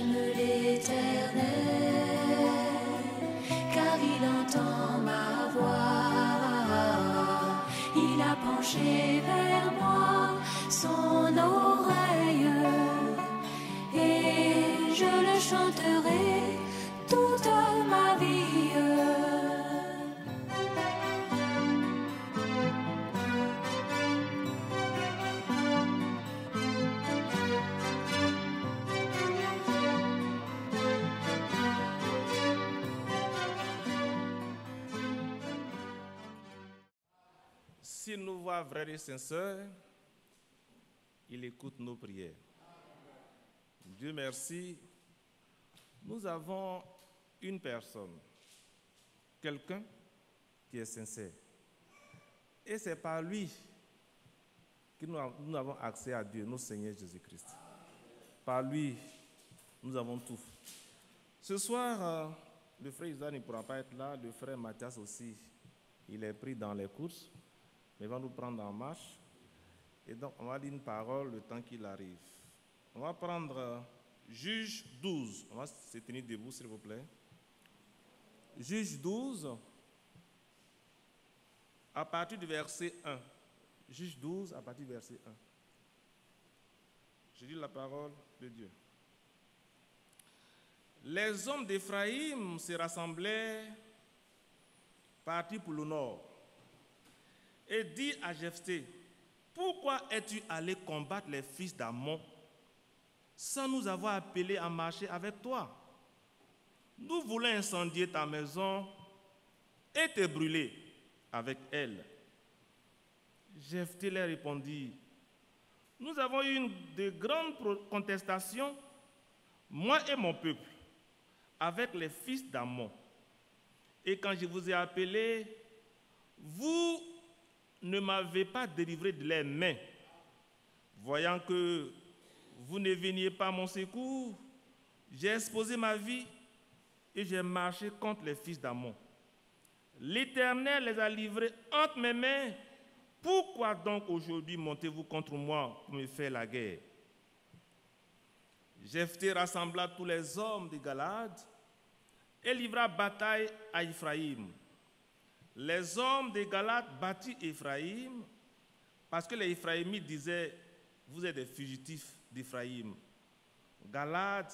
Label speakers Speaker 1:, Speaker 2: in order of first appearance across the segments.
Speaker 1: j'aime l'Éternel, car il entend ma voix. Il a penché vers moi son oreille, et je le chanterai toute ma vie.
Speaker 2: S'il nous voit, frères et sœurs, il écoute nos prières. Dieu merci, nous avons une personne, quelqu'un qui est sincère. Et c'est par lui que nous avons accès à Dieu, notre Seigneur Jésus-Christ. Par lui, nous avons tout. Ce soir, le frère Isaac ne pourra pas être là, le frère Mathias aussi, il est pris dans les courses. Mais il va nous prendre en marche. Et donc, on va dire une parole le temps qu'il arrive. On va prendre Juge 12. On va se tenir debout, s'il vous plaît. Juge 12, à partir du verset 1. Juge 12, à partir du verset 1. Je lis la parole de Dieu. Les hommes d'Éphraïm se rassemblaient, partis pour le nord. Et dit à Jephthé, pourquoi es-tu allé combattre les fils d'Ammon sans nous avoir appelés à marcher avec toi? Nous voulons incendier ta maison et te brûler avec elle. Jephthé leur répondit, nous avons eu de grandes contestations, moi et mon peuple, avec les fils d'Ammon. Et quand je vous ai appelés, vous ne m'avez pas délivré de leurs mains. Voyant que vous ne veniez pas à mon secours, j'ai exposé ma vie et j'ai marché contre les fils d'Ammon. L'Éternel les a livrés entre mes mains. Pourquoi donc aujourd'hui montez-vous contre moi pour me faire la guerre? Jephthé rassembla tous les hommes de Galade et livra bataille à Éphraïm. Les hommes de Galade battirent Éphraïm parce que les Éphraïmites disaient, vous êtes des fugitifs d'Éphraïm. Galade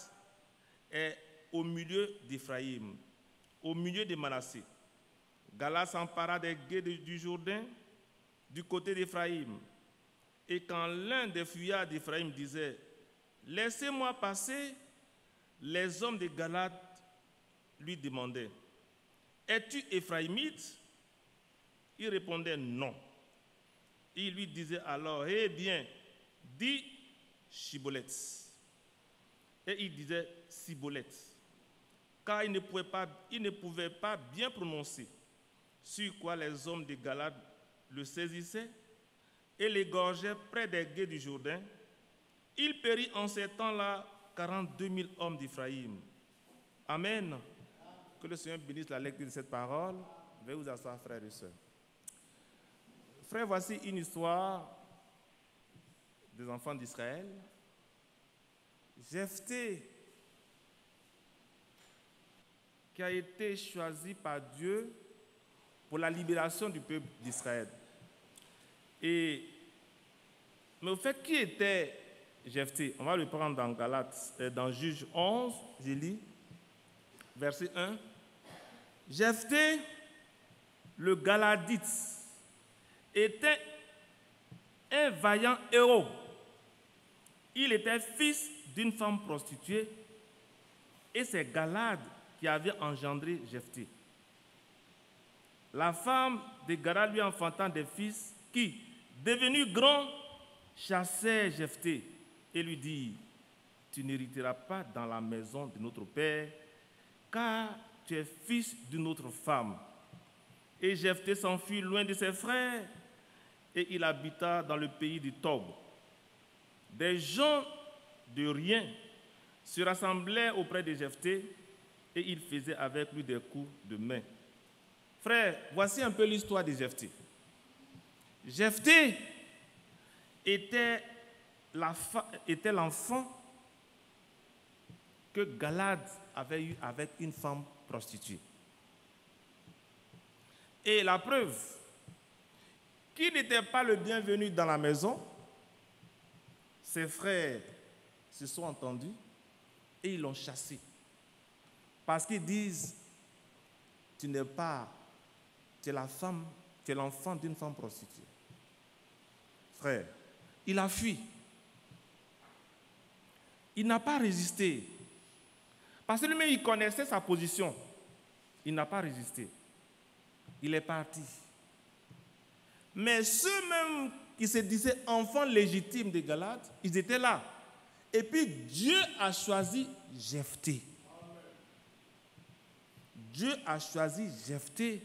Speaker 2: est au milieu d'Éphraïm, au milieu de Manassé. Galade s'empara des gués du Jourdain du côté d'Éphraïm. Et quand l'un des fuyards d'Éphraïm disait, laissez-moi passer, les hommes de Galade lui demandaient, es-tu Éphraïmite? Il répondait non. Il lui disait alors, eh bien, dis Chiboleth. Et il disait Siboleth, car il ne pouvait pas bien prononcer. Sur quoi les hommes de Galade le saisissaient et l'égorgeaient près des gués du Jourdain. Il périt en ces temps-là 42 000 hommes d'Éphraïm. Amen. Que le Seigneur bénisse la lecture de cette parole. Veuillez vous asseoir, frères et sœurs. Frères, voici une histoire des enfants d'Israël. Jephthé, qui a été choisi par Dieu pour la libération du peuple d'Israël. Mais au fait, qui était Jephthé? On va le prendre dans Galates, dans Juge 11, je lis, verset 1. Jephthé, le Galadite, était un vaillant héros. Il était fils d'une femme prostituée et c'est Galad qui avait engendré Jephthé. La femme de Galad lui enfantant des fils qui, devenu grand, chassèrent Jephthé et lui dit, tu n'hériteras pas dans la maison de notre père, car tu es fils d'une autre femme. Et Jephthé s'enfuit loin de ses frères et il habita dans le pays du Tob. Des gens de rien se rassemblaient auprès de Jephthé et ils faisaient avec lui des coups de main. Frère, voici un peu l'histoire de Jephthé. Jephthé était l'enfant que Galad avait eu avec une femme prostituée. Et la preuve qu'il n'était pas le bienvenu dans la maison, ses frères se sont entendus et ils l'ont chassé. Parce qu'ils disent, tu n'es pas, tu es la femme, tu es l'enfant d'une femme prostituée. Frère, il a fui. Il n'a pas résisté. Parce que lui-même, il connaissait sa position. Il n'a pas résisté. Il est parti. Mais ceux-mêmes qui se disaient enfants légitimes des Galates, ils étaient là. Et puis Dieu a choisi Jephthé. Dieu a choisi Jephthé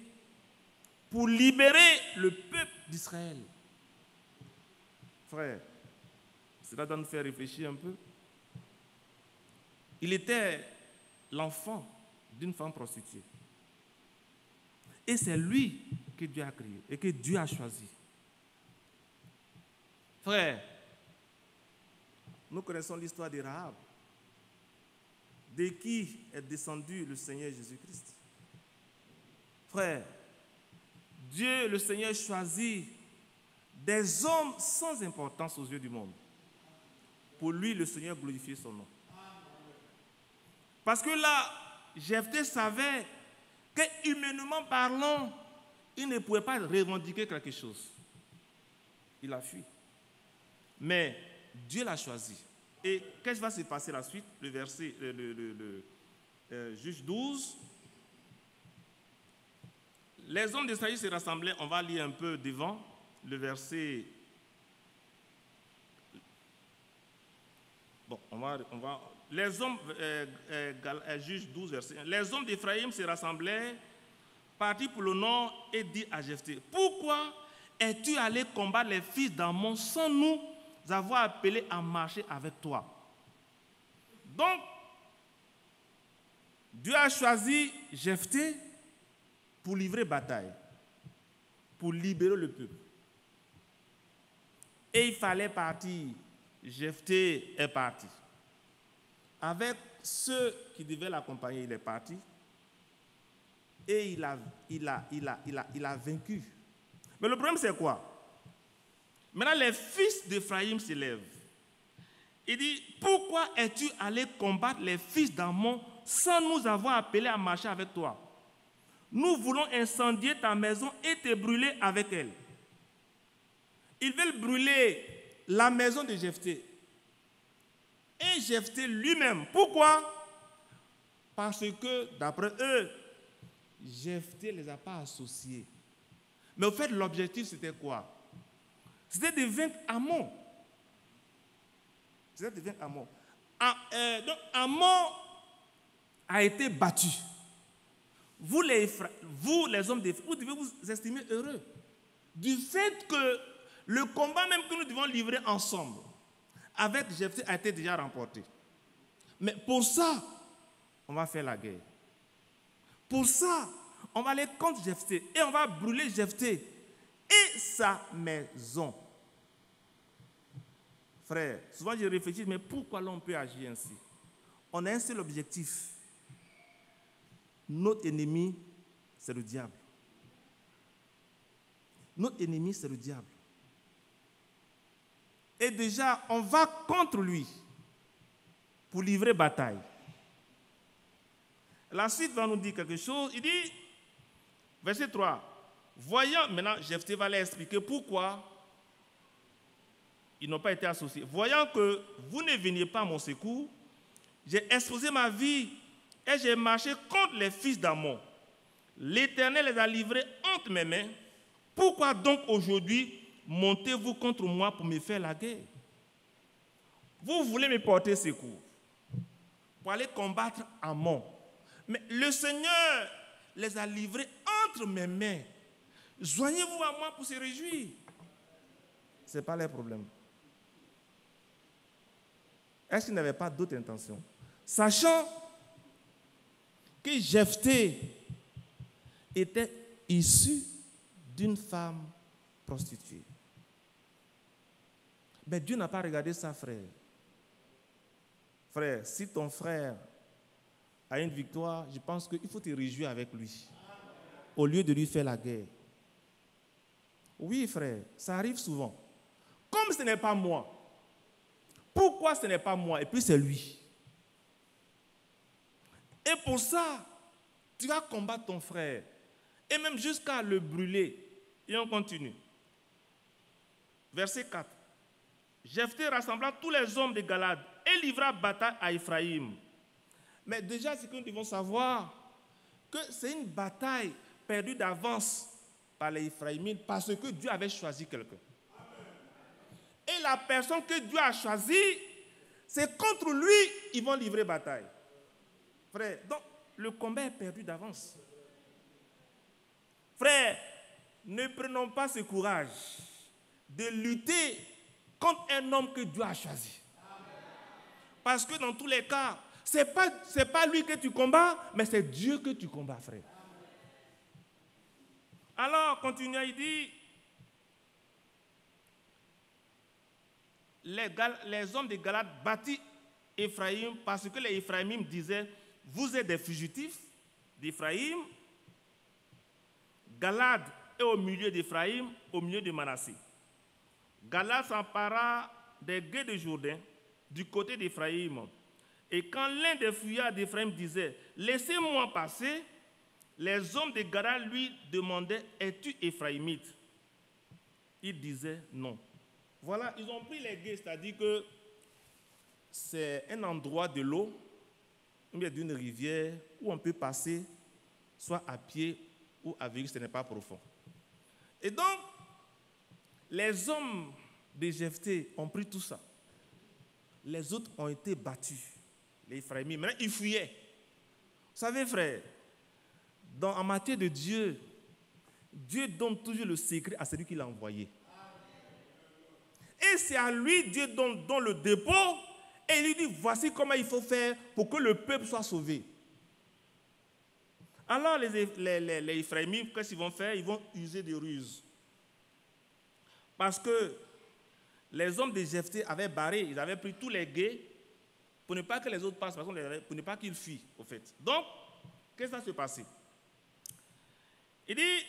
Speaker 2: pour libérer le peuple d'Israël. Frère, cela doit nous faire réfléchir un peu. Il était l'enfant d'une femme prostituée. Et c'est lui que Dieu a créé et que Dieu a choisi. Frère, nous connaissons l'histoire de Rahab, de qui est descendu le Seigneur Jésus-Christ. Frère, Dieu, le Seigneur, choisit des hommes sans importance aux yeux du monde. Pour lui, le Seigneur glorifiait son nom. Parce que là, Jephthé savait que, humainement parlant, il ne pouvait pas revendiquer quelque chose. Il a fui. Mais Dieu l'a choisi. Et qu'est-ce qui va se passer la suite? Le verset, Juge 12. Les hommes d'Israël se rassemblaient, on va lire un peu devant, le verset. Bon, on va les hommes, Juge 12, verset 1. Les hommes d'Éphraïm se rassemblaient, partis pour le nord, et dit à Jephthé, pourquoi es-tu allé combattre les fils d'Ammon sans nous avoir appelés à marcher avec toi? Donc, Dieu a choisi Jephthé pour livrer bataille, pour libérer le peuple. Et il fallait partir. Jephthé est parti. Avec ceux qui devaient l'accompagner, il est parti. Et il a vaincu. Mais le problème, c'est quoi? Maintenant, les fils d'Éphraïm s'élèvent. Il dit, pourquoi es-tu allé combattre les fils d'Ammon sans nous avoir appelés à marcher avec toi? Nous voulons incendier ta maison et te brûler avec elle. Ils veulent brûler la maison de Jephthé. Et Jephthé lui-même. Pourquoi? Parce que, d'après eux, Jephthé ne les a pas associés. Mais au fait, l'objectif, c'était quoi? C'était de vaincre Ammon. C'était de vaincre Ammon. Donc, Ammon a été battu. Vous, les hommes d'Éphraïm, vous devez vous estimer heureux du fait que le combat même que nous devons livrer ensemble avec Jephthé a été déjà remporté. Mais pour ça, on va faire la guerre. Pour ça, on va aller contre Jephthé et on va brûler Jephthé et sa maison. Frère, souvent je réfléchis, mais pourquoi l'on peut agir ainsi? On a un seul objectif. Notre ennemi, c'est le diable. Notre ennemi, c'est le diable. Et déjà, on va contre lui pour livrer bataille. La suite va nous dire quelque chose. Il dit, verset 3, voyant, maintenant Jephthé va leur expliquer pourquoi ils n'ont pas été associés. Voyant que vous ne veniez pas à mon secours, j'ai exposé ma vie et j'ai marché contre les fils d'Ammon. L'Éternel les a livrés entre mes mains. Pourquoi donc aujourd'hui montez-vous contre moi pour me faire la guerre? Vous voulez me porter secours pour aller combattre Ammon. Mais le Seigneur les a livrés entre mes mains. Joignez-vous à moi pour se réjouir. Ce n'est pas leur problème. Est-ce qu'ils n'avaient pas d'autre intention? Sachant que Jephthé était issu d'une femme prostituée. Mais Dieu n'a pas regardé ça, frère. Frère, si ton frère a une victoire, je pense qu'il faut te réjouir avec lui, au lieu de lui faire la guerre. Oui, frère, ça arrive souvent. Comme ce n'est pas moi, pourquoi ce n'est pas moi et puis c'est lui? Et pour ça, tu vas combattre ton frère, et même jusqu'à le brûler. Et on continue. Verset 4. Jephthé rassembla tous les hommes de Galade et livra bataille à Ephraïm. Mais déjà, ce que nous devons savoir, que c'est une bataille perdue d'avance par les Ephraimites parce que Dieu avait choisi quelqu'un. Et la personne que Dieu a choisie, c'est contre lui ils vont livrer bataille. Frère, donc le combat est perdu d'avance. Frère, ne prenons pas ce courage de lutter contre un homme que Dieu a choisi. Parce que dans tous les cas, ce n'est pas lui que tu combats, mais c'est Dieu que tu combats, frère. Alors, continuez, il dit, les hommes de Galade battirent Ephraïm parce que les Ephraïmites disaient, vous êtes des fugitifs d'Ephraïm. Galade est au milieu d'Ephraïm, au milieu de Manassé. Galade s'empara des gués de Jourdain du côté d'Ephraïm. Et quand l'un des fuyards d'Ephraïm disait, laissez-moi passer, les hommes de Galade lui demandaient, es-tu Ephraïmite? Il disait non. Voilà, ils ont pris les gués, c'est-à-dire que c'est un endroit de l'eau, ou bien d'une rivière, où on peut passer, soit à pied ou à véhicule, ce n'est pas profond. Et donc, les hommes de Jephthé ont pris tout ça. Les autres ont été battus, les Ephraimites. Maintenant, ils fuyaient. Vous savez, frère, en matière de Dieu, Dieu donne toujours le secret à celui qui l'a envoyé. Et c'est à lui, Dieu donne le dépôt, et il lui dit, voici comment il faut faire pour que le peuple soit sauvé. Alors les Ephraimites, qu'est-ce qu'ils vont faire? Ils vont user de ruses. Parce que les hommes de Jephthé avaient barré, ils avaient pris tous les gués pour ne pas que les autres passent, pour ne pas qu'ils fuient, au fait. Donc, qu'est-ce qui va se passer? Il dit,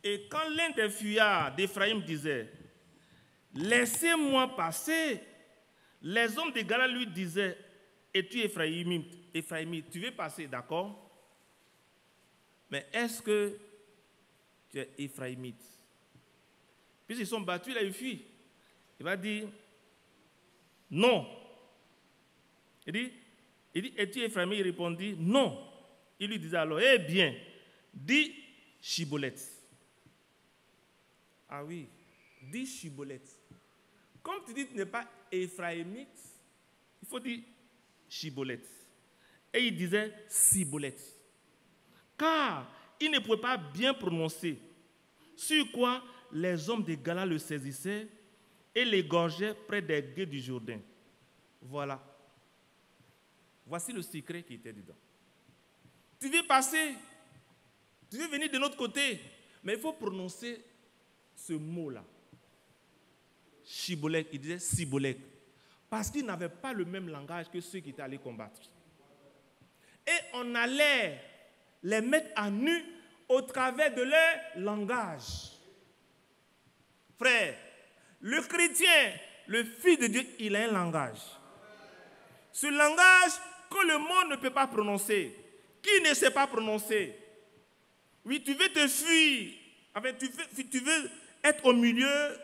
Speaker 2: et quand l'un des fuyards d'Ephraïm disait, laissez-moi passer, les hommes de Galade lui disaient, es-tu Ephraïmite, tu veux passer, d'accord? Mais est-ce que tu es Ephraïmite? Puisqu'ils sont battus, là, ils fuient. Il va dire, non. Il dit, es-tu Ephraïmite? Il répondit, non. Il lui disait alors, eh bien, dis Chibolette. Ah oui, dis Chibolette. Comme tu dis que tu n'es pas Ephraïmite, il faut dire Chibolette. Et il disait Cibolette. Car il ne pouvait pas bien prononcer. Sur quoi les hommes de Galade le saisissaient et l'égorgeaient près des gués du Jourdain. Voilà. Voici le secret qui était dedans. Tu veux passer, tu veux venir de l'autre côté, mais il faut prononcer ce mot-là. Chibolek, il disait Cibolek. Parce qu'ils n'avaient pas le même langage que ceux qui étaient allés combattre. Et on allait les mettre à nu au travers de leur langage. Frère, le chrétien, le Fils de Dieu, il a un langage. Ce langage que le monde ne peut pas prononcer. Qui ne sait pas prononcer? Oui, tu veux te fuir. Enfin, tu veux être au milieu,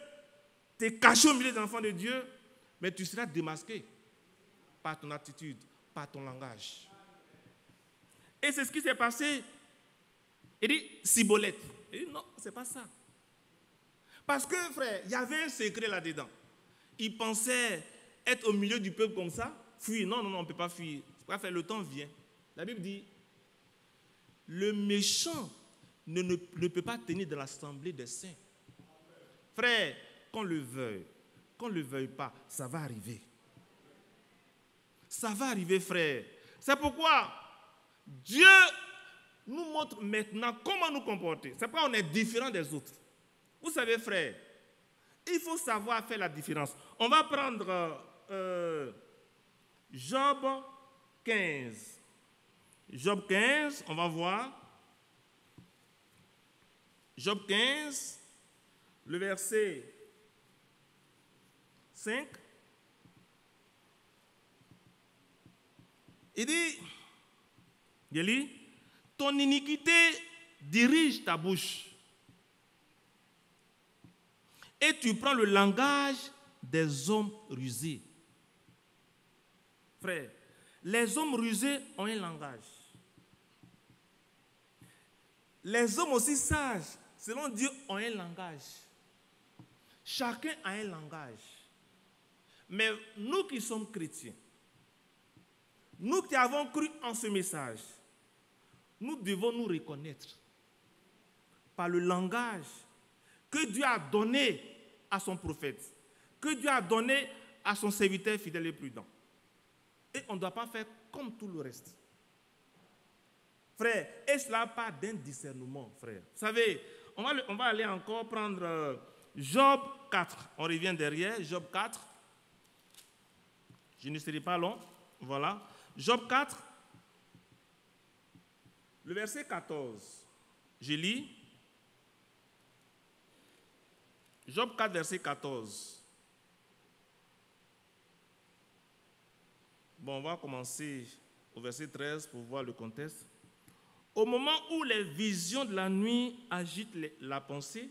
Speaker 2: te cacher au milieu des enfants de Dieu, mais tu seras démasqué par ton attitude, par ton langage. Et c'est ce qui s'est passé. Il dit, Cibolette. Il dit, non, ce n'est pas ça. Parce que, frère, il y avait un secret là-dedans. Il pensait être au milieu du peuple comme ça, fuir. Non, on ne peut pas fuir. C'est pas faire, le temps vient. La Bible dit, le méchant ne peut pas tenir dans l'assemblée des saints. Frère, qu'on le veuille pas, ça va arriver. Ça va arriver, frère. C'est pourquoi Dieu nous montre maintenant comment nous comporter. C'est pourquoi on est différent des autres. Vous savez, frère, il faut savoir faire la différence. On va prendre Job 15. Job 15, on va voir. Job 15, le verset 5. Il dit, je lis, ton iniquité dirige ta bouche et tu prends le langage des hommes rusés. Frère, les hommes rusés ont un langage. Les hommes aussi sages, selon Dieu, ont un langage. Chacun a un langage. Mais nous qui sommes chrétiens, nous qui avons cru en ce message, nous devons nous reconnaître par le langage que Dieu a donné à son prophète, que Dieu a donné à son serviteur fidèle et prudent. Et on ne doit pas faire comme tout le reste. Frère, et cela part d'un discernement, frère. Vous savez, on va aller encore prendre Job 4. On revient derrière, Job 4. Je ne serai pas long. Voilà. Job 4, le verset 14. Je lis. Job 4, verset 14. Bon, on va commencer au verset 13 pour voir le contexte. Au moment où les visions de la nuit agitent la pensée,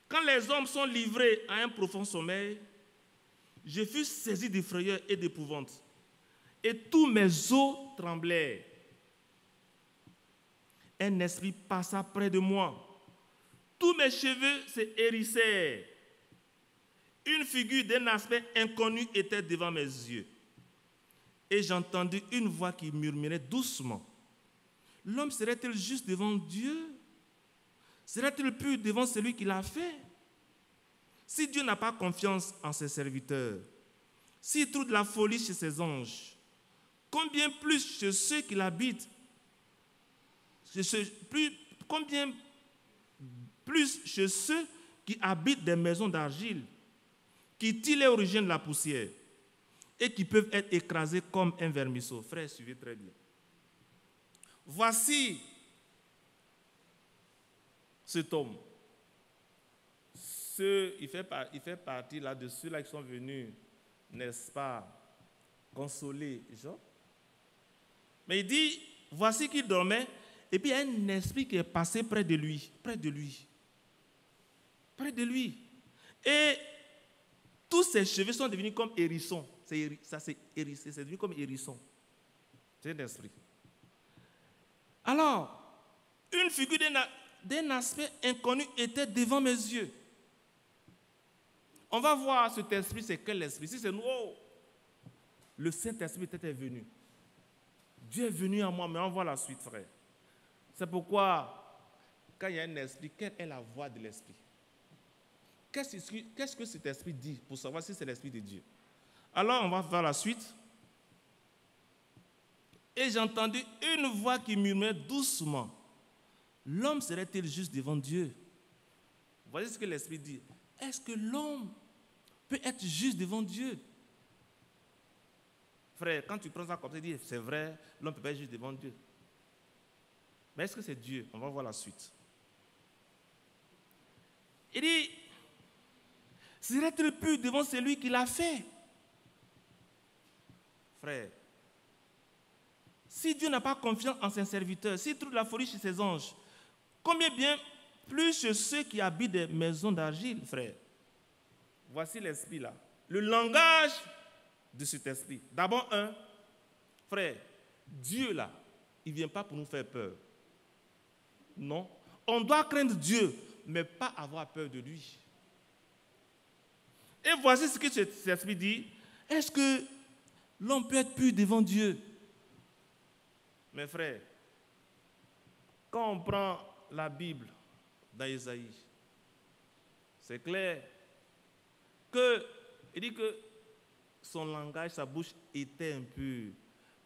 Speaker 2: quand les hommes sont livrés à un profond sommeil, je fus saisi de frayeur et d'épouvante, et tous mes os tremblèrent. Un esprit passa près de moi. Tous mes cheveux se hérissèrent. Une figure d'un aspect inconnu était devant mes yeux. Et j'entendis une voix qui murmurait doucement. L'homme serait-il juste devant Dieu? Serait-il pur devant celui qui l'a fait? Si Dieu n'a pas confiance en ses serviteurs, s'il trouve de la folie chez ses anges, combien plus chez ceux qui l'habitent, combien plus chez ceux qui habitent des maisons d'argile, qui tirent l'origine de la poussière et qui peuvent être écrasés comme un vermisseau. Frère, suivez très bien. Voici cet homme. Il fait partie là de ceux-là qui sont venus, n'est-ce pas, consoler Job. Mais il dit, voici qu'il dormait, et puis il y a un esprit qui est passé près de lui. Et tous ses cheveux sont devenus comme hérissons. Ça s'est hérissé, c'est devenu comme hérisson. C'est un esprit. Alors, une figure d'un aspect inconnu était devant mes yeux. On va voir cet esprit, c'est quel esprit? Si c'est nous, oh, le Saint-Esprit était venu. Dieu est venu à moi, mais on voit la suite, frère. C'est pourquoi, quand il y a un esprit, quelle est la voix de l'esprit? Qu'est-ce que cet esprit dit pour savoir si c'est l'esprit de Dieu? Alors, on va voir la suite. Et j'ai entendu une voix qui murmurait doucement. L'homme serait-il juste devant Dieu? Voyez ce que l'esprit dit. Est-ce que l'homme peut être juste devant Dieu? Frère, quand tu prends ça comme ça, tu dis, c'est vrai, l'homme peut pas être juste devant Dieu. Mais est-ce que c'est Dieu? On va voir la suite. Il dit, serait-il pur devant celui qui l'a fait? Frère, si Dieu n'a pas confiance en ses serviteurs, s'il trouve la folie chez ses anges, combien bien plus chez ceux qui habitent des maisons d'argile, frère? Voici l'esprit là. Le langage de cet esprit. D'abord, frère, Dieu là, il ne vient pas pour nous faire peur. Non. On doit craindre Dieu, mais pas avoir peur de lui. Et voici ce que cet esprit dit. Est-ce que l'homme peut être pur devant Dieu? Mes frères, quand on prend la Bible dans Isaïe, c'est clair il dit que son langage, sa bouche était impure.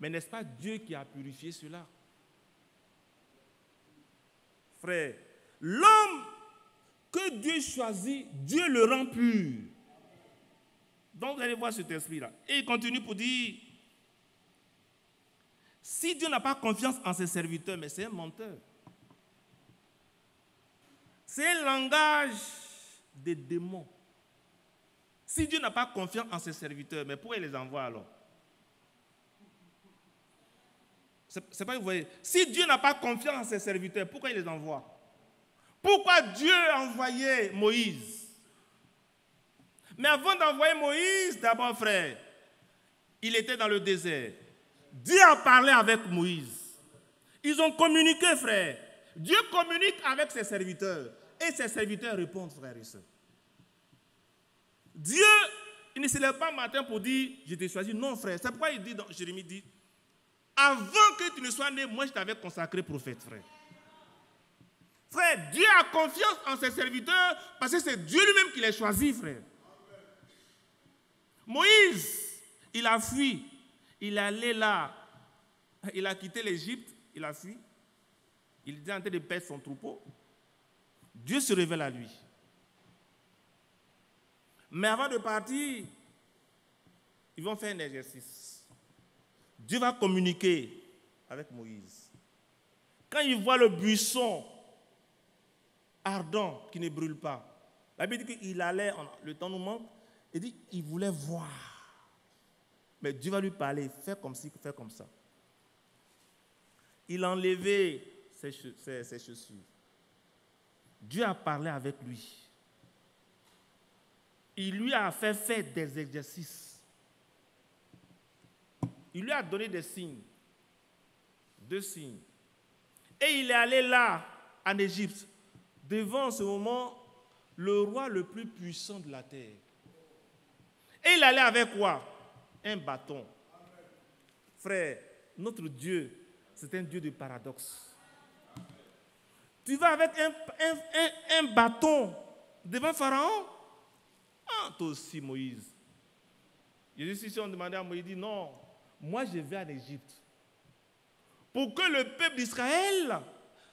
Speaker 2: Mais n'est-ce pas Dieu qui a purifié cela? Frère, l'homme que Dieu choisit, Dieu le rend pur. Donc vous allez voir cet esprit-là. Et il continue pour dire, Si Dieu n'a pas confiance en ses serviteurs, mais c'est un menteur. C'est un langage des démons. Si Dieu n'a pas confiance en ses serviteurs, mais pourquoi il les envoie alors? C'est pas que vous voyez. Si Dieu n'a pas confiance en ses serviteurs, pourquoi il les envoie? Pourquoi Dieu a envoyé Moïse? Mais avant d'envoyer Moïse, d'abord, frère, il était dans le désert. Dieu a parlé avec Moïse. Ils ont communiqué, frère. Dieu communique avec ses serviteurs. Et ses serviteurs répondent, frères et sœurs. Dieu, il ne se lève pas matin pour dire, je t'ai choisi. Non, frère. C'est pourquoi il dit dans Jérémie dit, avant que tu ne sois né, moi je t'avais consacré prophète, frère. Frère, Dieu a confiance en ses serviteurs parce que c'est Dieu lui-même qui les choisit, frère. Moïse, il a fui. Il est allé là. Il a quitté l'Égypte. Il a fui. Il était en train de perdre son troupeau. Dieu se révèle à lui. Mais avant de partir, ils vont faire un exercice. Dieu va communiquer avec Moïse. Quand il voit le buisson ardent qui ne brûle pas, la Bible dit qu'il allait, le temps nous manque, il dit qu'il voulait voir. Mais Dieu va lui parler, fais comme ci, fais comme ça. Il a enlevé ses chaussures. Dieu a parlé avec lui. Il lui a fait faire des exercices. Il lui a donné des signes. 2 signes. Et il est allé là, en Égypte, devant ce moment, le roi le plus puissant de la terre. Et il allait avec quoi? Un bâton. Frère, notre Dieu, c'est un Dieu de paradoxe. Tu vas avec un bâton devant Pharaon? Ah, toi aussi, Moïse. Jésus, si on demandait à Moïse, il dit non, moi je vais en Égypte. Pour que le peuple d'Israël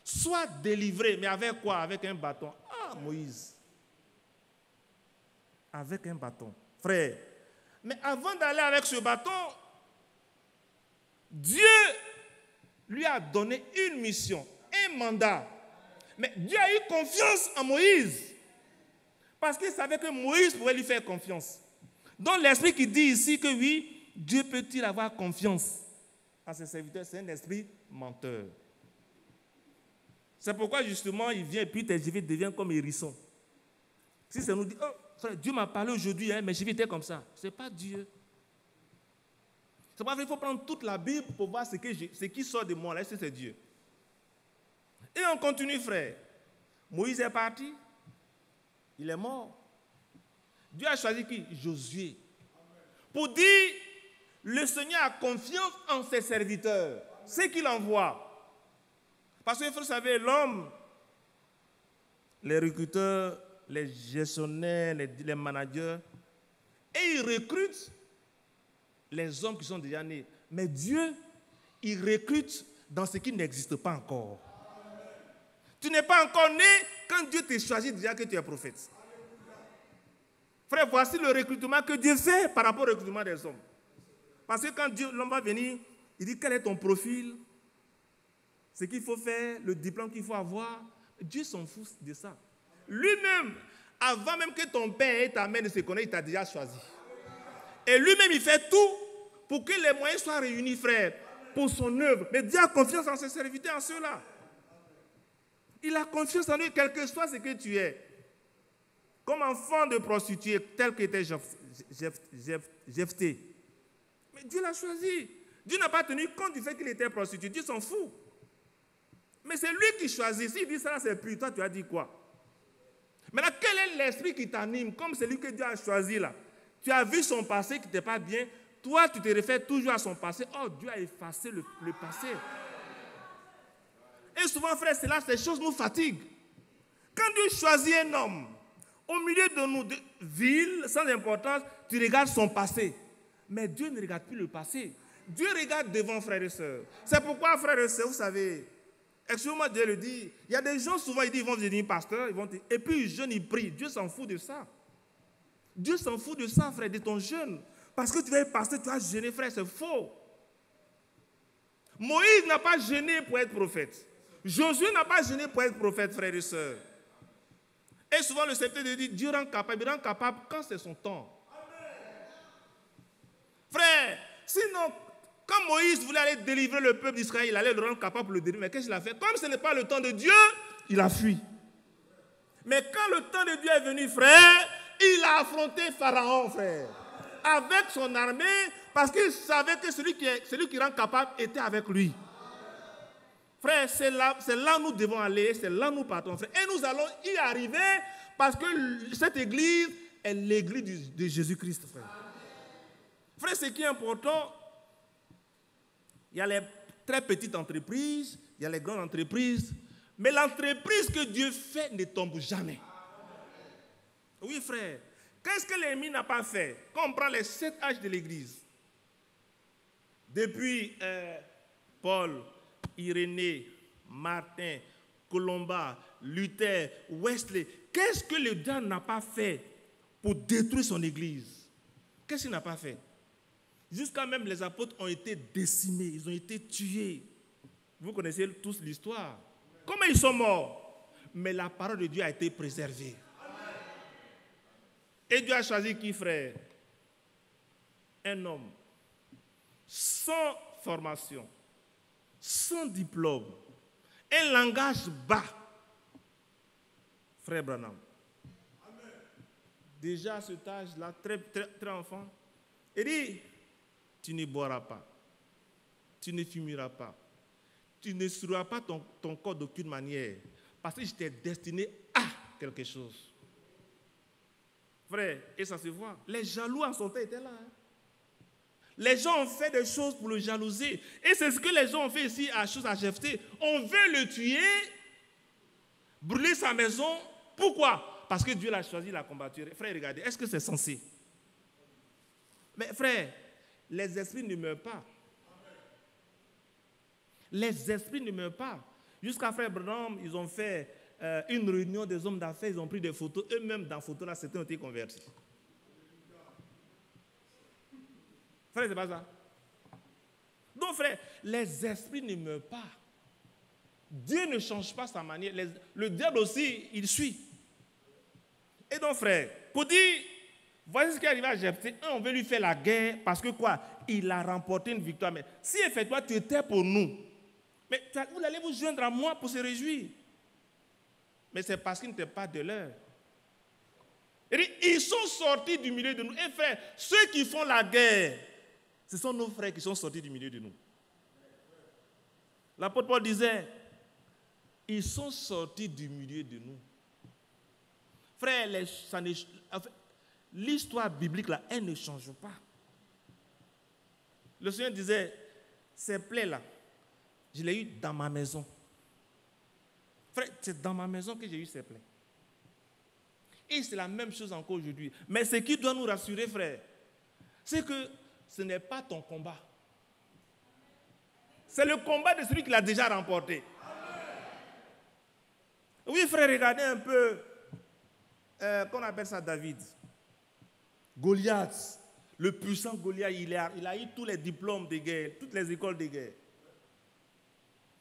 Speaker 2: soit délivré. Mais avec quoi? Avec un bâton. Ah, Moïse. Avec un bâton. Frère, mais avant d'aller avec ce bâton, Dieu lui a donné une mission, un mandat. Mais Dieu a eu confiance en Moïse. Parce qu'il savait que Moïse pouvait lui faire confiance. Donc l'esprit qui dit ici que oui, Dieu peut-il avoir confiance à ses serviteurs, c'est un esprit menteur. C'est pourquoi justement il vient et puis tes cheveux deviennent comme hérisson. Si ça nous dit, oh, frère, Dieu m'a parlé aujourd'hui, hein, mes cheveux étaient comme ça. Ce n'est pas Dieu. C'est pourquoi il faut prendre toute la Bible pour voir ce qui sort de moi là, c'est Dieu. Et on continue, frère. Moïse est parti. Il est mort. Dieu a choisi qui? Josué. Pour dire, le Seigneur a confiance en ses serviteurs. C'est qu'il envoie. Parce que vous savez, l'homme, les recruteurs, les gestionnaires, les managers, et ils recrutent les hommes qui sont déjà nés. Mais Dieu, il recrute dans ce qui n'existe pas encore. Tu n'es pas encore né quand Dieu t'a choisi déjà que tu es prophète. Frère, voici le recrutement que Dieu fait par rapport au recrutement des hommes. Parce que quand l'homme va venir, il dit quel est ton profil, ce qu'il faut faire, le diplôme qu'il faut avoir. Dieu s'en fout de ça. Lui-même, avant même que ton père et ta mère ne se connaissent, il t'a déjà choisi. Et lui-même, il fait tout pour que les moyens soient réunis, frère, pour son œuvre. Mais Dieu a confiance en ses serviteurs, en ceux-là. Il a confiance en eux, quel que soit ce que tu es. Comme enfant de prostituée, tel qu'était Jephthé. Mais Dieu l'a choisi. Dieu n'a pas tenu compte du fait qu'il était prostitué. Dieu s'en fout. Mais c'est lui qui choisit. S'il dit ça, c'est plus. Toi, tu as dit quoi? Maintenant, quel est l'esprit qui t'anime? Comme celui que Dieu a choisi là. Tu as vu son passé qui n'était pas bien. Toi, tu te réfères toujours à son passé. Oh, Dieu a effacé le passé. Et souvent, frère, c'est là, ces choses nous fatiguent. Quand Dieu choisit un homme, au milieu de nous, de villes, sans importance, tu regardes son passé. Mais Dieu ne regarde plus le passé. Dieu regarde devant, frères et sœurs. C'est pourquoi, frères et sœurs, vous savez, excusez-moi Dieu le dit, il y a des gens, souvent, ils disent, ils vont devenir pasteurs, et puis ils jeûnent, ils prient. Dieu s'en fout de ça. Dieu s'en fout de ça, frère, de ton jeûne. Parce que tu vas être pasteur, tu vas jeûner, frère, c'est faux. Moïse n'a pas gêné pour être prophète. Josué n'a pas gêné pour être prophète, frères et sœurs. Et souvent le sceptre de dire Dieu rend capable, il rend capable quand c'est son temps. Frère, sinon, quand Moïse voulait aller délivrer le peuple d'Israël, il allait le rendre capable pour le délivrer. Mais qu'est-ce qu'il a fait? Comme ce n'est pas le temps de Dieu, il a fui. Mais quand le temps de Dieu est venu, frère, il a affronté Pharaon, frère, avec son armée, parce qu'il savait que celui qui rend capable était avec lui. Frère, c'est là où nous devons aller, c'est là où nous partons, frère. Et nous allons y arriver parce que cette église est l'église de Jésus-Christ, frère. Frère, ce qui est important, il y a les très petites entreprises, il y a les grandes entreprises, mais l'entreprise que Dieu fait ne tombe jamais. Oui, frère. Qu'est-ce que l'ennemi n'a pas fait? Quand on prend les 7 âges de l'église, depuis Paul, Irénée, Martin, Colomba, Luther, Wesley, qu'est-ce que le diable n'a pas fait pour détruire son église? Qu'est-ce qu'il n'a pas fait? Jusqu'à même les apôtres ont été décimés, ils ont été tués. Vous connaissez tous l'histoire. Comment ils sont morts? Mais la parole de Dieu a été préservée. Et Dieu a choisi qui, frère? Un homme sans formation, sans diplôme, un langage bas. Frère Branham. Déjà à cet âge-là, très enfant, il dit, tu ne boiras pas, tu ne fumeras pas, tu ne souilleras pas ton corps d'aucune manière, parce que je t'ai destiné à quelque chose. Frère, et ça se voit. Les jaloux en son temps étaient là. Les gens ont fait des choses pour le jalouser. Et c'est ce que les gens ont fait ici à Jephthé. On veut le tuer, brûler sa maison. Pourquoi? Parce que Dieu l'a choisi, l'a combattu. Frère, regardez, est-ce que c'est censé? Mais frère, les esprits ne meurent pas. Les esprits ne meurent pas. Jusqu'à frère Branham, ils ont fait une réunion des hommes d'affaires, ils ont pris des photos. Eux-mêmes, dans la photo là, certains ont été convertis. Frère, c'est pas ça. Donc, frère, les esprits ne meurent pas. Dieu ne change pas sa manière. Le diable aussi, il suit. Et donc, frère, pour dire, voici ce qui est arrivé à Jephthé. On veut lui faire la guerre parce que quoi? Il a remporté une victoire. Mais si effectivement tu étais pour nous, mais vous allez vous joindre à moi pour se réjouir. Mais c'est parce qu'ils n'étaient pas de l'heure. Ils sont sortis du milieu de nous. Et frère, ceux qui font la guerre, ce sont nos frères qui sont sortis du milieu de nous. L'apôtre Paul disait, ils sont sortis du milieu de nous. Frère, l'histoire biblique, là, elle ne change pas. Le Seigneur disait, ces plaies-là, je l'ai eu dans ma maison. Frère, c'est dans ma maison que j'ai eu ces plaies. Et c'est la même chose encore aujourd'hui. Mais ce qui doit nous rassurer, frère, c'est que ce n'est pas ton combat. C'est le combat de celui qui l'a déjà remporté. Oui, frère, regardez un peu, qu'on appelle ça David. Goliath, le puissant Goliath, il a eu tous les diplômes de guerre, toutes les écoles de guerre.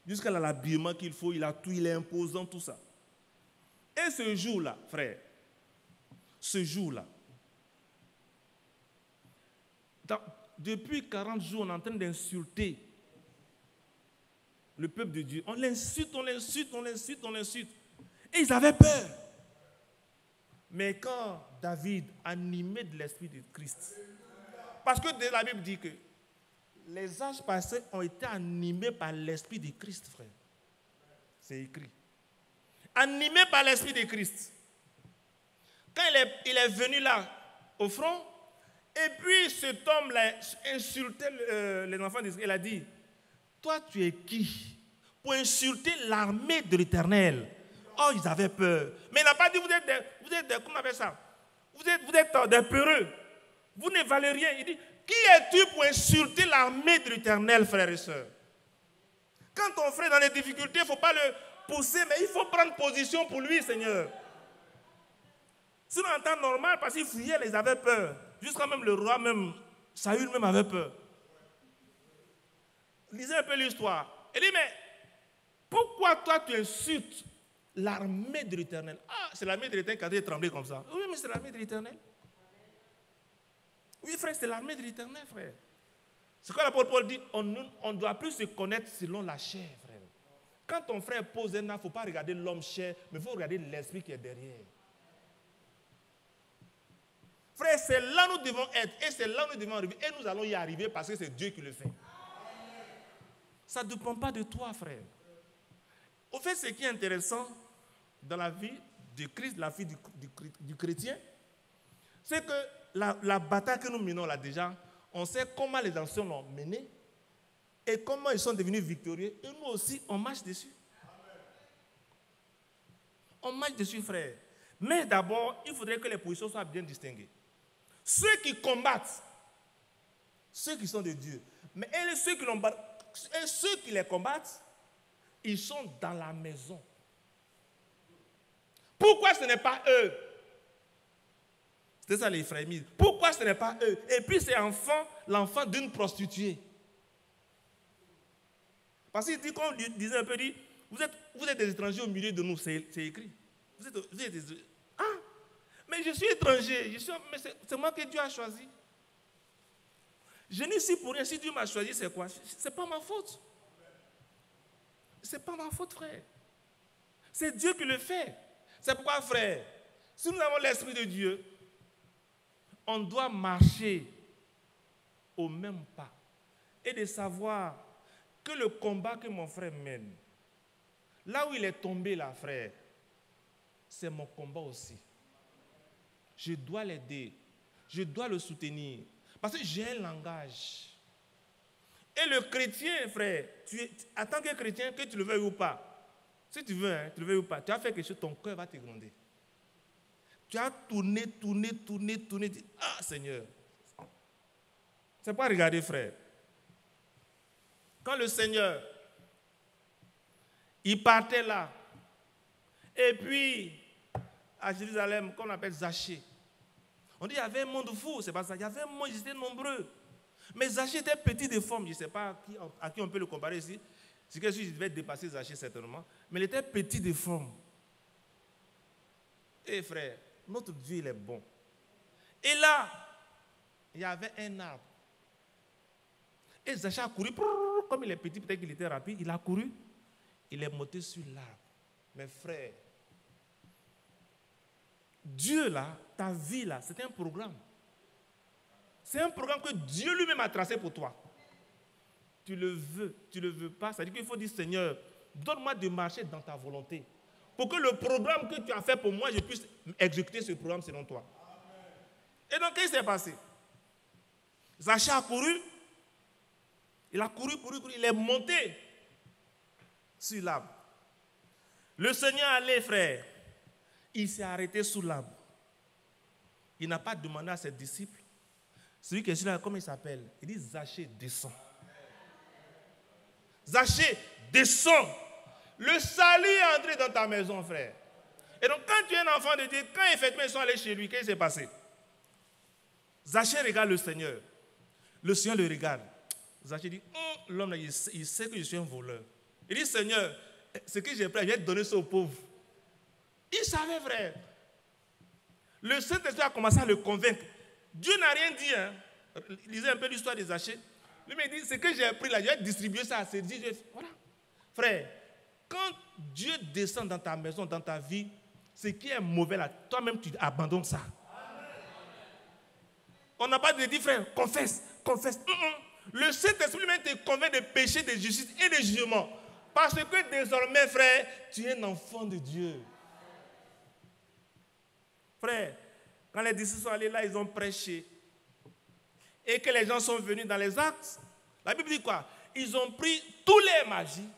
Speaker 2: Jusqu'à l'habillement qu'il faut, il a tout, il est imposant, tout ça. Et ce jour-là, frère, ce jour-là, depuis 40 jours, on est en train d'insulter le peuple de Dieu. On l'insulte, on l'insulte, on l'insulte, on l'insulte. Et ils avaient peur. Mais quand David, animé de l'Esprit de Christ, parce que la Bible dit que les âges passés ont été animés par l'Esprit de Christ, frère. C'est écrit. Animé par l'Esprit de Christ. Quand il est venu là, au front, et puis cet homme-là insultait les enfants d'Israël. Il a dit, toi tu es qui pour insulter l'armée de l'Éternel? Oh, ils avaient peur. Mais il n'a pas dit, vous êtes des comment on appelle ça? Vous êtes des peureux. Vous ne valez rien. Il dit, qui es-tu pour insulter l'armée de l'Éternel, frères et sœurs? Quand ton frère est dans les difficultés, il ne faut pas le pousser, mais il faut prendre position pour lui, Seigneur. Sinon, en temps normal, parce qu'ils fuyaient, ils avaient peur. Jusqu'à même le roi, même Saül même avait peur. lisez un peu l'histoire. Il dit, mais pourquoi toi tu insultes l'armée de l'Éternel? Ah, c'est l'armée de l'Éternel qui a dû trembler comme ça. Oui, mais c'est l'armée de l'Éternel. Oui, frère, c'est l'armée de l'Éternel, frère. C'est quoi l'apôtre Paul dit, on ne doit plus se connaître selon la chair, frère. Quand ton frère pose un acte, il ne faut pas regarder l'homme chair, mais il faut regarder l'esprit qui est derrière. Frère, c'est là où nous devons être, et c'est là où nous devons arriver, et nous allons y arriver parce que c'est Dieu qui le fait. Ça ne dépend pas de toi, frère. Au fait, ce qui est intéressant dans la vie de Christ, la vie du chrétien, c'est que la bataille que nous menons là déjà, on sait comment les anciens l'ont menée et comment ils sont devenus victorieux. Et nous aussi, on marche dessus. On marche dessus, frère. Mais d'abord, il faudrait que les positions soient bien distinguées. Ceux qui combattent, ceux qui sont de Dieu, mais ceux qui les combattent, ils sont dans la maison. Pourquoi ce n'est pas eux? C'était ça les Ephraimites. Pourquoi ce n'est pas eux? Et puis c'est l'enfant d'une prostituée. Parce qu'il dit, comme on disait un peu, dit, vous êtes des étrangers au milieu de nous, c'est écrit. Vous êtes des... Ah, mais je suis étranger, mais c'est moi que Dieu a choisi. Je n'y suis pour rien. Si Dieu m'a choisi, c'est quoi? C'est pas ma faute. C'est pas ma faute, frère. C'est Dieu qui le fait. C'est pourquoi, frère, si nous avons l'Esprit de Dieu, on doit marcher au même pas et de savoir que le combat que mon frère mène, là où il est tombé là, frère, c'est mon combat aussi. Je dois l'aider, je dois le soutenir, parce que j'ai un langage. Et le chrétien, frère, en tant que chrétien, que tu le veuilles ou pas, si tu veux, tu le veuilles ou pas, tu as fait quelque chose, ton cœur va te gronder. Tu as tourné, dit, ah Seigneur. C'est pas regarder, frère. Quand le Seigneur, il partait là, et puis, à Jérusalem, qu'on appelle Zachée, on dit qu'il y avait un monde fou, c'est pas ça, il y avait un monde, ils étaient nombreux. Mais Zachée était petit de forme, je ne sais pas à qui on peut le comparer ici. C'est que je devais dépasser Zachée certainement, mais il était petit de forme. Eh frère, notre Dieu, il est bon. Et là, il y avait un arbre. Et Zachée a couru, comme il est petit, peut-être qu'il était rapide, il a couru, il est monté sur l'arbre. Mes frères, Dieu là, ta vie là, c'est un programme. C'est un programme que Dieu lui-même a tracé pour toi. Tu le veux pas, ça veut dire qu'il faut dire, Seigneur, donne-moi de marcher dans ta volonté. Pour que le programme que tu as fait pour moi, je puisse exécuter ce programme selon toi. Et donc, qu'est-ce qui s'est passé? Zachée a couru. Il a couru, il est monté sur l'arbre. Le Seigneur allait, frère. Il s'est arrêté sous l'arbre. Il n'a pas demandé à ses disciples. Celui qui est là, comment il s'appelle? Il dit, Zachée, descends. Zachée, descends. Le salut est entré dans ta maison, frère. Et donc, quand tu es un enfant de Dieu, quand effectivement ils sont allés chez lui, qu'est-ce qui s'est passé? Zachée regarde le Seigneur. Le Seigneur le regarde. Zachée dit, l'homme là, il sait que je suis un voleur. Il dit, Seigneur, ce que j'ai pris, je vais te donner ça aux pauvres. Il savait, frère. Le Saint-Esprit a commencé à le convaincre. Dieu n'a rien dit. Hein. Lisez un peu l'histoire de Zachée. Lui me dit, ce que j'ai pris là, je vais distribuer ça à ses dix. Voilà. Frère, quand Dieu descend dans ta maison, dans ta vie, ce qui est mauvais là, toi-même tu abandonnes ça. On n'a pas de dire, frère, confesse. Le Saint-Esprit lui-même te convainc de péché, de justice et de jugement. Parce que désormais, frère, tu es un enfant de Dieu. Frère, quand les disciples sont allés là, ils ont prêché. Et que les gens sont venus dans les actes. La Bible dit quoi? Ils ont pris tous les magies.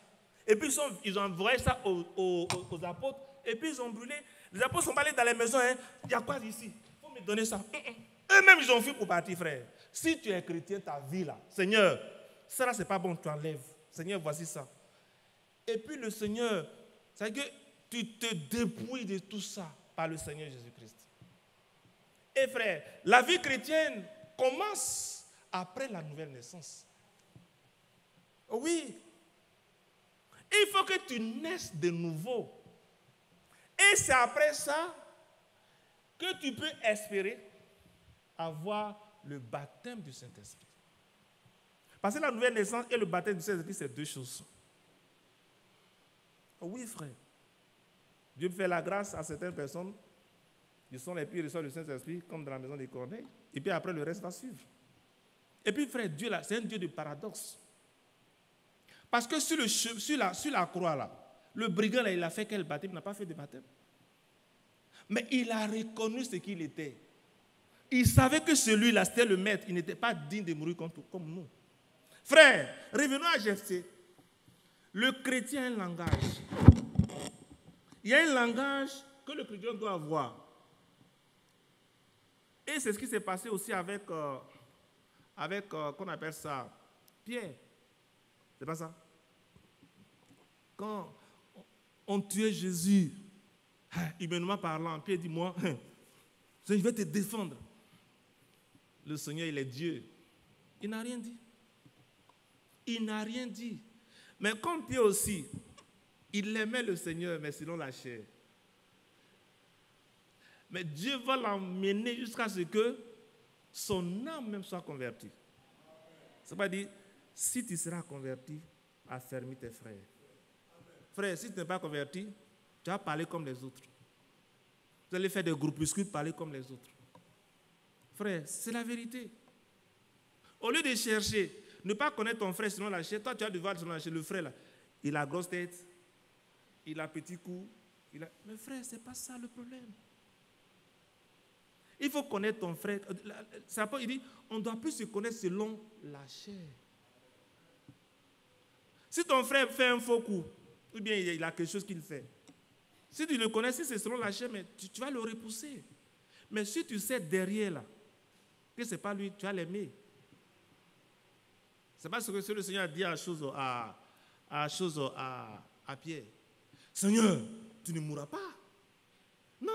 Speaker 2: Et puis ils ont envoyé ça aux apôtres. Et puis ils ont brûlé. Les apôtres sont allés dans les maisons. Hein. Il y a quoi ici? Il faut me donner ça. Eux-mêmes, ils ont fui pour partir, frère. Si tu es chrétien, ta vie là, Seigneur, ça là, c'est pas bon, tu enlèves. Seigneur, voici ça. Et puis le Seigneur, c'est que tu te dépouilles de tout ça par le Seigneur Jésus-Christ. Et frère, la vie chrétienne commence après la nouvelle naissance. Oui. Il faut que tu naisses de nouveau. Et c'est après ça que tu peux espérer avoir le baptême du Saint-Esprit. Parce que la nouvelle naissance et le baptême du Saint-Esprit, c'est deux choses. Oui, frère. Dieu fait la grâce à certaines personnes. Ils sont les pires, ils reçoivent le Saint-Esprit, comme dans la maison des Corneilles. Et puis après, le reste va suivre. Et puis, frère, Dieu, là, c'est un Dieu de paradoxe. Parce que sur la croix, là, le brigand, là, il a fait quel baptême? Il n'a pas fait de baptême. Mais il a reconnu ce qu'il était. Il savait que celui-là, c'était le maître. Il n'était pas digne de mourir comme nous. Frère, revenons à Jephthé. Le chrétien a un langage. Il y a un langage que le chrétien doit avoir. Et c'est ce qui s'est passé aussi avec qu'on appelle ça, Pierre. C'est pas ça? Quand on tuait Jésus, humainement parlant, Pierre dit, moi, je vais te défendre. Le Seigneur, il est Dieu. Il n'a rien dit. Il n'a rien dit. Mais comme Pierre aussi, il aimait le Seigneur, mais selon la chair. Mais Dieu va l'emmener jusqu'à ce que son âme même soit convertie. Ça veut dire, si tu seras converti, affermis tes frères. Frère, si tu n'es pas converti, tu vas parler comme les autres. Vous allez faire des groupuscules, parler comme les autres. Frère, c'est la vérité. Au lieu de chercher, ne pas connaître ton frère selon la chair, toi tu vas devoir selon la chair. Le frère là, il a grosse tête, il a petit cou. Mais frère, ce n'est pas ça le problème. Il faut connaître ton frère. Il dit, on ne doit plus se connaître selon la chair. Si ton frère fait un faux coup, ou bien il a quelque chose qu'il fait, si tu le connais, si c'est selon la chair, mais tu vas le repousser. Mais si tu sais derrière là, que ce n'est pas lui, tu vas l'aimer. C'est pas ce que le Seigneur a dit à Pierre. Seigneur, tu ne mourras pas. Non.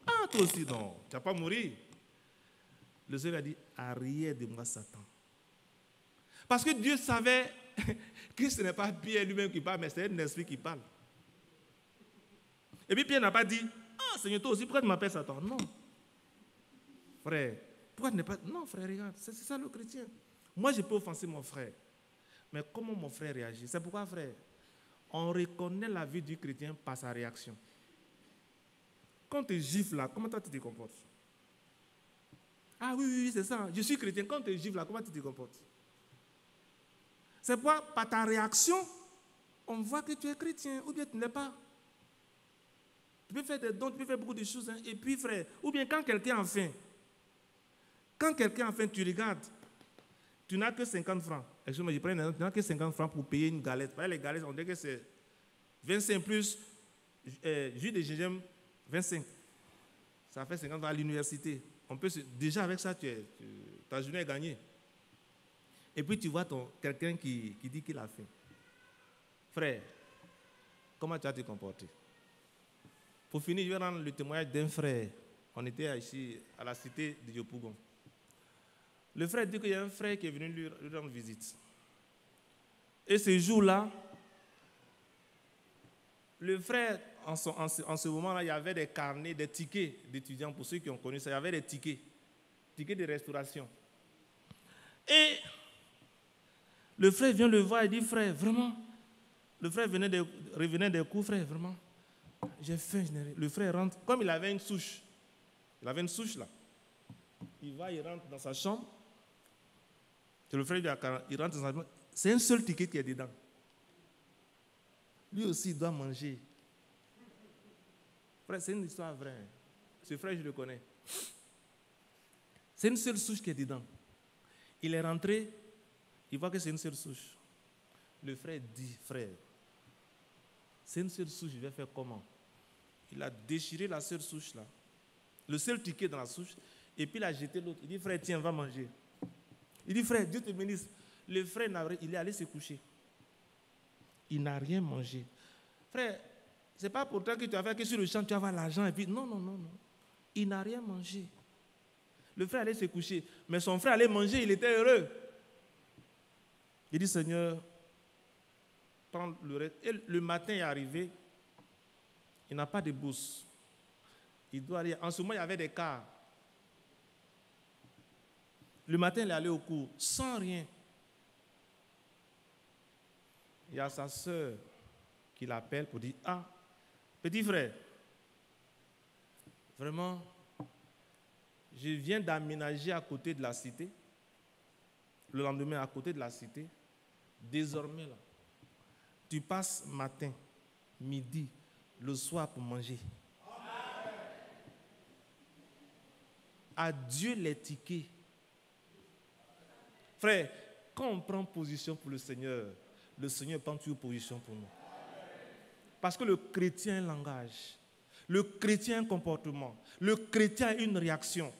Speaker 2: Ah, toi aussi, non. Tu n'as pas mourir. Le Seigneur a dit, arrière de moi, Satan. Parce que Dieu savait que ce n'est pas Pierre lui-même qui parle, mais c'est un esprit qui parle. Et puis Pierre n'a pas dit, ah, Seigneur, toi aussi, pourquoi tu m'appelles Satan? Non. Frère, pourquoi tu n'es pas... Non, frère, regarde, c'est ça le chrétien. Moi, je peux offenser mon frère. Mais comment mon frère réagit? C'est pourquoi, frère, on reconnaît la vie du chrétien par sa réaction. Quand tu gifles là, comment toi tu te comportes? Ah oui, c'est ça. Je suis chrétien. Quand tu gifles là, comment tu te comportes? C'est pourquoi, par ta réaction, on voit que tu es chrétien ou bien tu ne l'es pas. Tu peux faire des dons, tu peux faire beaucoup de choses. Hein. Et puis, frère, ou bien quand quelqu'un a faim, tu regardes, tu n'as que 50 francs. Excuse-moi, je prends une exemple, tu n'as que 50 francs pour payer une galette. Les galettes, on dit que c'est 25 plus jus de gingembre, 25. Ça fait 50 francs à l'université. Déjà avec ça, ta journée est gagnée. Et puis tu vois quelqu'un qui dit qu'il a faim. Frère, comment tu vas te comporter? Pour finir, je vais rendre le témoignage d'un frère. On était ici à la cité de Yopougon. Le frère dit qu'il y a un frère qui est venu lui rendre visite. Et ce jour-là, le frère, en ce moment-là, il y avait des carnets, des tickets d'étudiants, pour ceux qui ont connu ça, il y avait des tickets de restauration. Et le frère vient le voir et dit, frère, vraiment, le frère revenait des cours, frère, vraiment, j'ai faim. Le frère rentre, comme il avait une souche là, il rentre dans sa chambre, c'est le frère il rentre dans sa chambre, c'est un seul ticket qui est dedans. Lui aussi, il doit manger. Frère, c'est une histoire vraie. Ce frère, je le connais. C'est une seule souche qui est dedans. Il est rentré, il voit que c'est une seule souche. Le frère dit, frère, c'est une seule souche, je vais faire comment? Il a déchiré la seule souche là, le seul ticket dans la souche, et puis il a jeté l'autre. Il dit, frère, tiens, va manger. Il dit, frère, Dieu te bénisse. Le frère, il est allé se coucher. Il n'a rien mangé. Frère, ce n'est pas pourtant que tu as fait que sur le champ, tu vas avoir l'argent, et puis non. Il n'a rien mangé. Le frère allait se coucher, mais son frère allait manger, il était heureux. Il dit, Seigneur, prendre le reste. Et le matin est arrivé, il n'a pas de bourse. Il doit aller. En ce moment, il y avait des cars. Le matin, il est allé au cours, sans rien. Il y a sa soeur qui l'appelle pour dire, ah, petit frère, vraiment, je viens d'aménager à côté de la cité. Le lendemain, à côté de la cité. Désormais, là, tu passes matin, midi, le soir pour manger. Adieu les tickets. Frère, quand on prend position pour le Seigneur prend toujours position pour nous. Parce que le chrétien a un langage, le chrétien a un comportement, le chrétien a une réaction.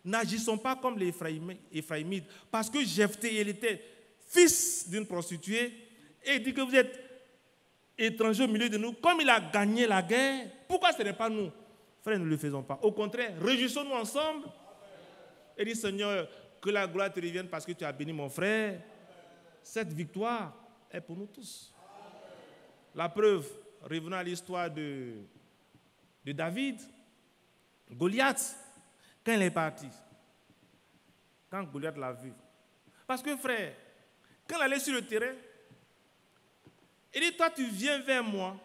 Speaker 2: N'agissons pas comme les Éphraïmites, parce que Jephthé, il était fils d'une prostituée, et il dit que vous êtes étrangers au milieu de nous. Comme il a gagné la guerre, pourquoi ce n'est pas nous? Frère, ne le faisons pas. Au contraire, réjouissons-nous ensemble. Et dit, Seigneur, que la gloire te revienne parce que tu as béni mon frère. Cette victoire est pour nous tous. La preuve, revenons à l'histoire de David, Goliath, quand il est parti, quand Goliath l'a vu. Parce que frère, quand il allait sur le terrain, il dit, toi tu viens vers moi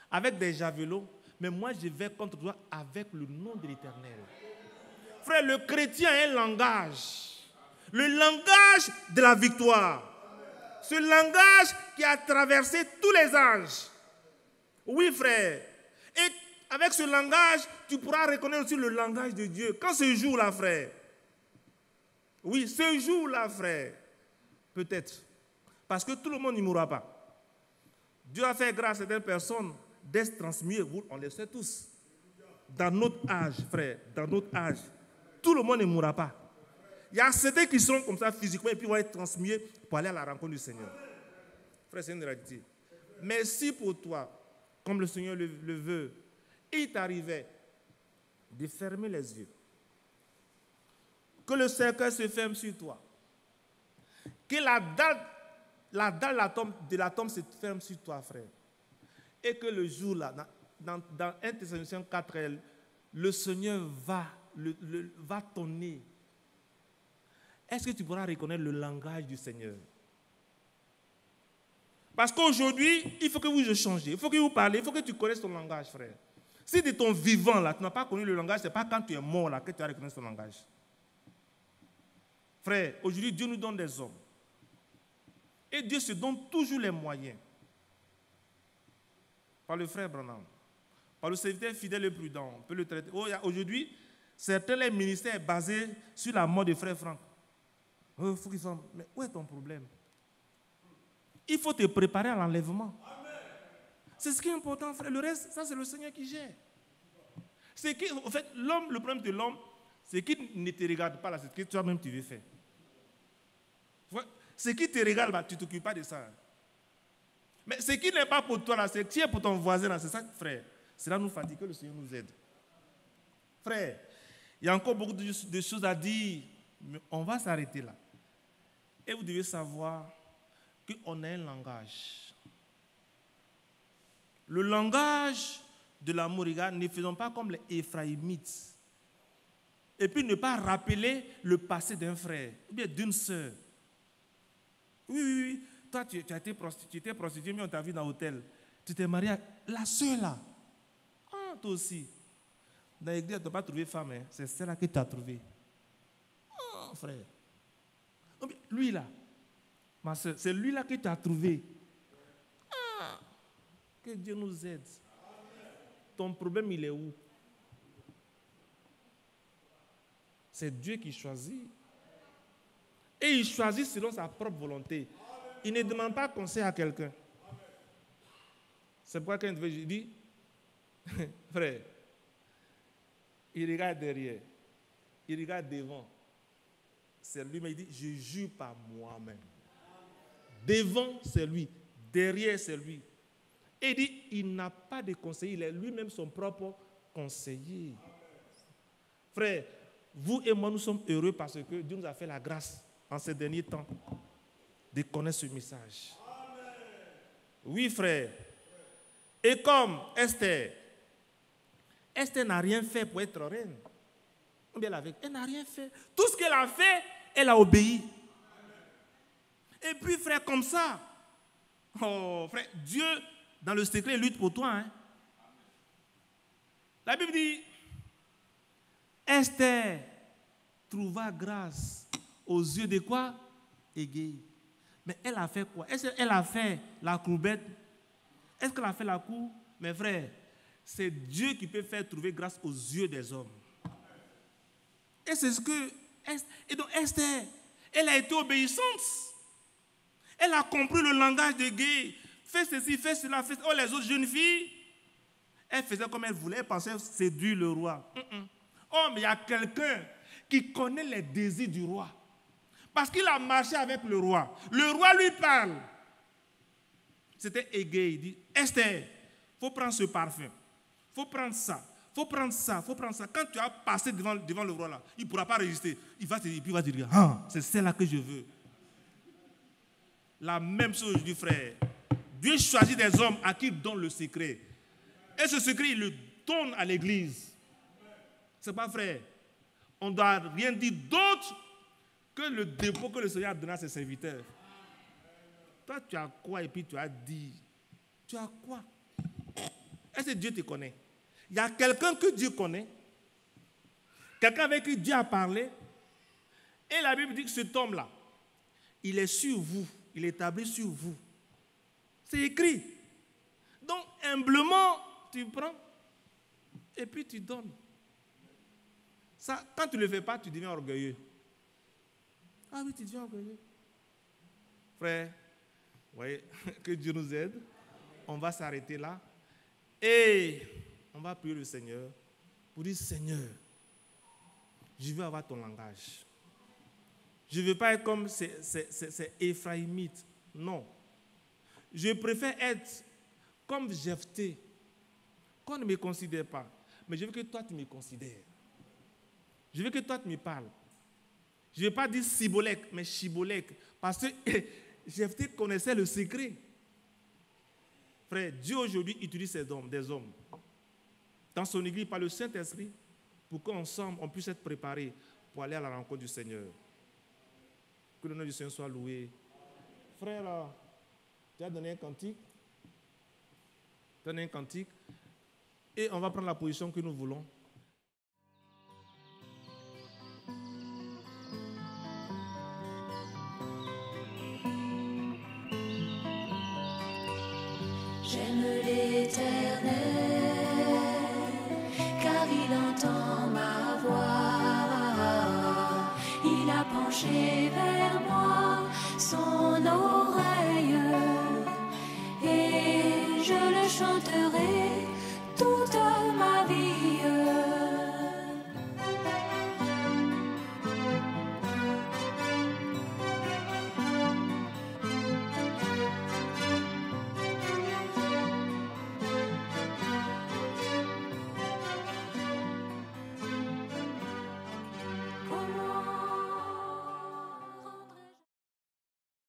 Speaker 2: avec des javelots, mais moi je vais contre toi avec le nom de l'Éternel. Frère, le chrétien a un langage, le langage de la victoire. Ce langage qui a traversé tous les âges. Oui, frère. Et avec ce langage, tu pourras reconnaître aussi le langage de Dieu. Quand ce jour-là, frère, oui, ce jour-là, frère, peut-être, parce que tout le monde n'y mourra pas. Dieu a fait grâce à certaines personnes d'être transmises, on le sait tous. Dans notre âge, frère, dans notre âge, tout le monde ne mourra pas. Il y a certains qui seront comme ça physiquement et puis vont être transmis pour aller à la rencontre du Seigneur. Frère, c'est une réalité. Mais si pour toi, comme le Seigneur le veut, il t'arrivait de fermer les yeux, que le cercueil se ferme sur toi, que la dalle de la tombe se ferme sur toi, frère, et que le jour là, dans 1 Thessaloniciens 4, le Seigneur va tonner. Est-ce que tu pourras reconnaître le langage du Seigneur? Parce qu'aujourd'hui, il faut que vous changiez, il faut que vous parlez, il faut que tu connaisses ton langage, frère. Si de ton vivant, là, tu n'as pas connu le langage, ce n'est pas quand tu es mort là, que tu vas reconnaître ton langage. Frère, aujourd'hui, Dieu nous donne des hommes. Et Dieu se donne toujours les moyens. Par le frère Branham, par le serviteur fidèle et prudent, on peut le traiter. Aujourd'hui, certains les ministères basés sur la mort de frère Franck. Faut qu'ils soient... Mais où est ton problème? Il faut te préparer à l'enlèvement. C'est ce qui est important, frère. Le reste, ça, c'est le Seigneur qui gère. C'est que, en fait, le problème de l'homme, c'est qu'il ne te regarde pas là, c'est ce que toi-même tu veux faire. Ce qui te regarde, bah, tu ne t'occupes pas de ça. Mais ce qui n'est pas pour toi là, c'est qui est pour ton voisin là, c'est ça, frère. Cela nous fatigue, que le Seigneur nous aide. Frère, il y a encore beaucoup de choses à dire, mais on va s'arrêter là. Et vous devez savoir qu'on a un langage. Le langage de l'amour, regarde, ne faisons pas comme les Éphraïmites. Et puis ne pas rappeler le passé d'un frère, ou bien d'une sœur. Oui. Toi, tu étais prostituée, mais on t'a vu dans l'hôtel. Tu t'es marié à la sœur là. Ah, toi aussi. Dans l'église, tu n'as pas trouvé femme, hein. C'est celle-là que tu as trouvée. Ah, frère. Lui là, ma soeur, c'est lui là que tu as trouvé. Ah, que Dieu nous aide. Ton problème, il est où? C'est Dieu qui choisit. Et il choisit selon sa propre volonté. Il ne demande pas conseil à quelqu'un. C'est pourquoi quand je dis, frère, il regarde derrière, il regarde devant. C'est lui, mais il dit, je jure par moi-même. Devant, c'est lui. Derrière, c'est lui. Et il dit, il n'a pas de conseiller, il est lui-même son propre conseiller. Frère, vous et moi, nous sommes heureux parce que Dieu nous a fait la grâce en ces derniers temps de connaître ce message. Oui, frère. Et comme Esther n'a rien fait pour être reine. Elle n'a rien fait. Tout ce qu'elle a fait, elle a obéi. Et puis, frère, comme ça, oh, frère, Dieu, dans le secret, lutte pour toi. Hein. La Bible dit, Esther trouva grâce aux yeux de quoi? Égayés. Mais elle a fait quoi? Est-ce qu'elle a fait la courbette? Est-ce qu'elle a fait la cour? Mes frères, c'est Dieu qui peut faire trouver grâce aux yeux des hommes. Et c'est ce que... Et donc Esther, elle a été obéissante. Elle a compris le langage de Gué. Fais ceci, fais cela, fais... Oh, les autres jeunes filles, elles faisaient comme elles voulaient, elles pensaient séduire le roi. Oh, mais il y a quelqu'un qui connaît les désirs du roi. Parce qu'il a marché avec le roi. Le roi lui parle. C'était Égée. Il dit, Esther, il faut prendre ce parfum. Il faut prendre ça. Il faut prendre ça. Il faut prendre ça. Quand tu as passé devant le roi là, il ne pourra pas résister. Il va te dire, ah, c'est celle-là que je veux. La même chose aujourd'hui, frère. Dieu choisit des hommes à qui il donne le secret. Et ce secret, il le donne à l'église. C'est pas frère. On ne doit rien dire d'autre que le dépôt que le Seigneur a donné à ses serviteurs. Toi, tu as quoi et puis tu as dit? Tu as quoi? Est-ce que Dieu te connaît? Il y a quelqu'un que Dieu connaît, quelqu'un avec qui Dieu a parlé, et la Bible dit que cet homme-là, il est sur vous, il est établi sur vous. C'est écrit. Donc, humblement, tu prends et puis tu donnes. Ça, quand tu ne le fais pas, tu deviens orgueilleux. Ah oui, tu deviens orgueilleux. Frère, vous voyez, que Dieu nous aide. On va s'arrêter là. Et on va prier le Seigneur pour dire, Seigneur, je veux avoir ton langage. Je ne veux pas être comme ces Éphraïmites. Non. Je préfère être comme Jephthé, qu'on ne me considère pas. Mais je veux que toi, tu me considères. Je veux que toi, tu me parles. Je ne vais pas dire Sibolek, mais Shibolek. Parce que Jephthé connaissait le secret. Frère, Dieu aujourd'hui utilise des hommes dans son église par le Saint-Esprit pour qu'ensemble on puisse être préparés pour aller à la rencontre du Seigneur. Que le nom du Seigneur soit loué. Frère, tu as donné un cantique. Tu as donné un cantique. Et on va prendre la position que nous voulons.
Speaker 1: J'aime l'Éternel, car il entend ma voix. Il a penché vers moi son oreille, et je le chanterai.